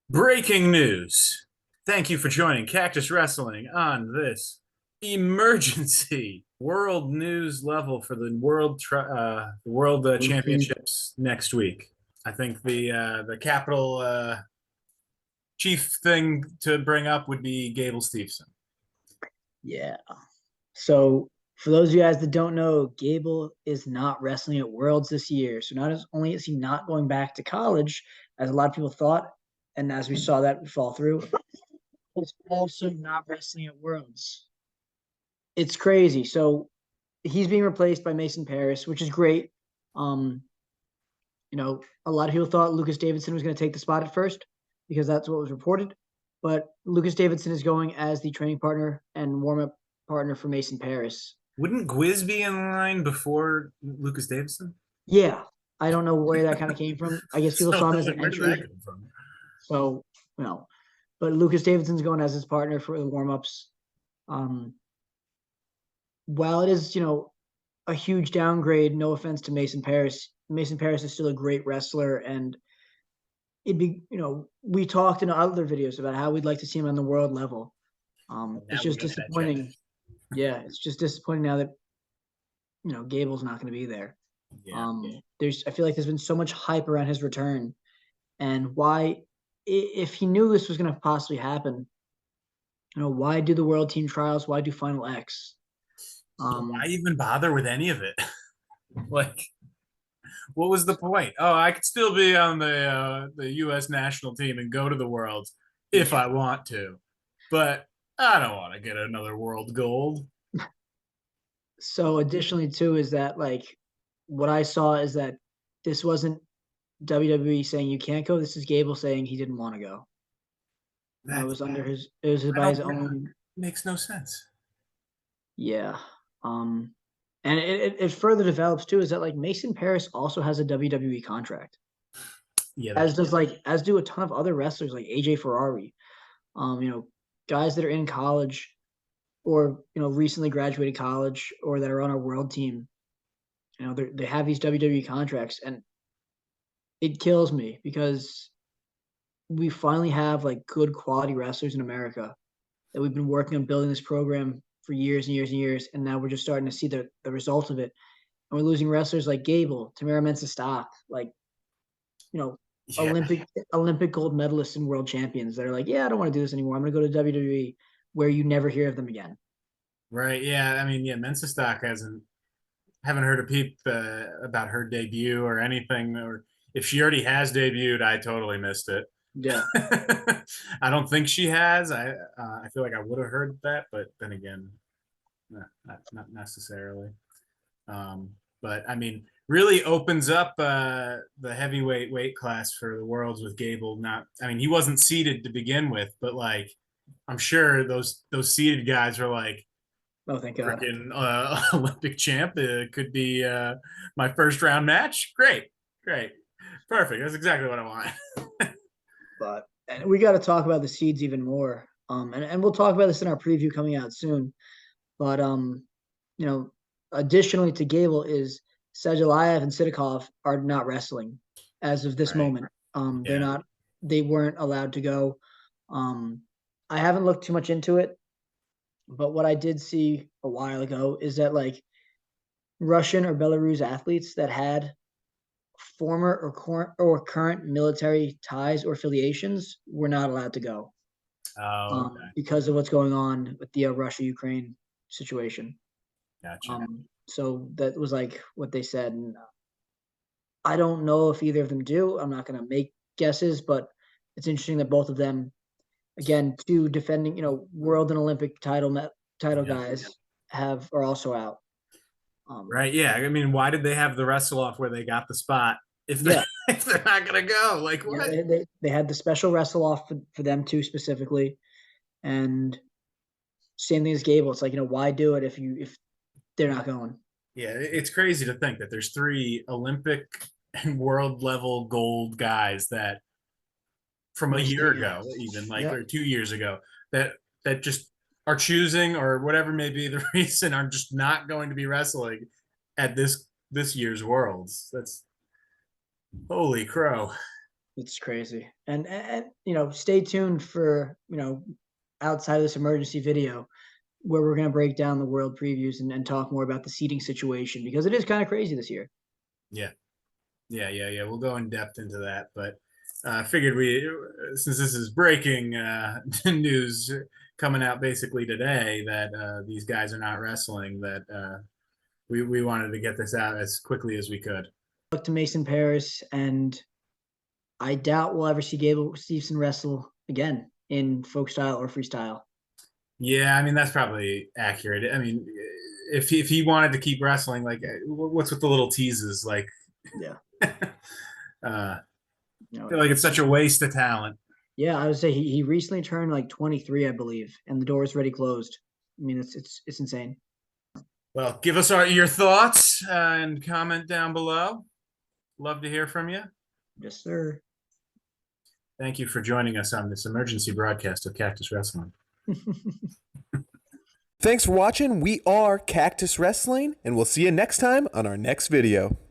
Breaking news. Thank you for joining Cactus Wrestling on this emergency world news level for the world championships next week. I think the capital chief thing to bring up would be Gable Steveson. Yeah. So for those of you guys that don't know, Gable is not wrestling at Worlds this year. So not as only is he not going back to college, as a lot of people thought, and as we saw that fall through, he's also not wrestling at Worlds. It's crazy. So he's being replaced by Mason Paris, which is great. Um, a lot of people thought Lucas Davidson was going to take the spot at first because that's what was reported. But Lucas Davidson is going as the training partner and warm-up partner for Mason Paris. Wouldn't Gwiz be in line before Lucas Davison? Yeah, I don't know where that kind of came from. I guess people So saw I him was as like, an where did that entry. come from? So, but Lucas Davidson's going as his partner for the warm-ups. Um, while it is, a huge downgrade, no offense to Mason Paris is still a great wrestler, and we talked in other videos about how we'd like to see him on the world level. It's Now we just get that check. disappointing. Yeah, it's just disappointing now that Gable's not going to be there. Yeah. I feel like there's been so much hype around his return, and why, if he knew this was going to possibly happen, why do the World Team Trials? Why do Final X? Why even bother with any of it? Like, what was the point? Oh, I could still be on the U.S. national team and go to the Worlds if Yeah. I want to, but I don't want to get another world gold. So additionally, too, is that like what I saw is that this wasn't WWE saying you can't go. This is Gable saying he didn't want to go. It That was it was I by his don't own. makes no sense. Yeah. Um, and it further develops too is that like Mason Paris also has a WWE contract, Yeah, as that's does as do a ton of other wrestlers like AJ Ferrari. Guys that are in college or recently graduated college or that are on our world team. They have these WWE contracts, and it kills me because we finally have like good quality wrestlers in America that we've been working on building this program for years and years and years, and now we're just starting to see the result of it. And we're losing wrestlers like Gable, Tamara Mensah-Stock, like you know, yeah, Olympic gold medalists and world champions that are like, yeah, I don't want to do this anymore. I'm going to go to WWE, where you never hear of them again. right. Yeah, I mean, yeah, Mensa Stock hasn't haven't heard a peep about her debut or anything, or if she already has debuted, I totally missed it. Yeah. I don't think she has. I feel like I would have heard that, but then again, not necessarily. Um, but I mean, really opens up the heavyweight weight class for the worlds with Gable. Not, I mean, he wasn't seeded to begin with, but like, I'm sure those seeded guys are like, Oh, thank God. freaking Olympic champ. It could be my first round match. Great, great, perfect. That's exactly what I want. But and we got to talk about the seeds even more. And we'll talk about this in our preview coming out soon. But you know, additionally to Gable is Sadulaev and Sidakov are not wrestling as of this Right. moment. They're Yeah. not. They weren't allowed to go. Um, I haven't looked too much into it, but what I did see a while ago is that like Russian or Belarus athletes that had former or current military ties or affiliations were not allowed to go Oh, okay. because of what's going on with the Russia Ukraine situation. Gotcha. So that was like what they said. And I don't know if either of them do. I'm not going to make guesses, but it's interesting that both of them, again, two defending, world and Olympic title Yeah. guys are also out. Right. Yeah. I mean, why did they have the wrestle off where they got the spot if they Yeah, if they're not gonna go? Like yeah, what? they had the special wrestle off for them too specifically, and same thing as Gable. It's like why do it if they're not going? Yeah, it's crazy to think that there's three Olympic and world level gold guys that from a Will year stay ago, out. even like Yeah, or 2 years ago, that just are choosing or whatever may be the reason are just not going to be wrestling at this year's worlds. That's holy crow. It's crazy. And stay tuned for, outside of this emergency video where we're going to break down the world previews and talk more about the seating situation because it is kind of crazy this year. Yeah. Yeah. We'll go in depth into that, but figured since this is breaking news coming out basically today that these guys are not wrestling, that we wanted to get this out as quickly as we could. Look to Mason Paris, and I doubt we'll ever see Gable Steveson wrestle again in folk style or freestyle. Yeah, I mean that's probably accurate. I mean, if he wanted to keep wrestling, like what's with the little teases? Like, Yeah. I feel like it's such a waste of talent. Yeah, I would say he recently turned like 23, I believe, and the door is already closed. I mean, it's insane. Well, give us your thoughts and comment down below. Love to hear from you. Yes, sir. Thank you for joining us on this emergency broadcast of Cactus Wrestling. Thanks for watching. We are Cactus Wrestling, and we'll see you next time on our next video.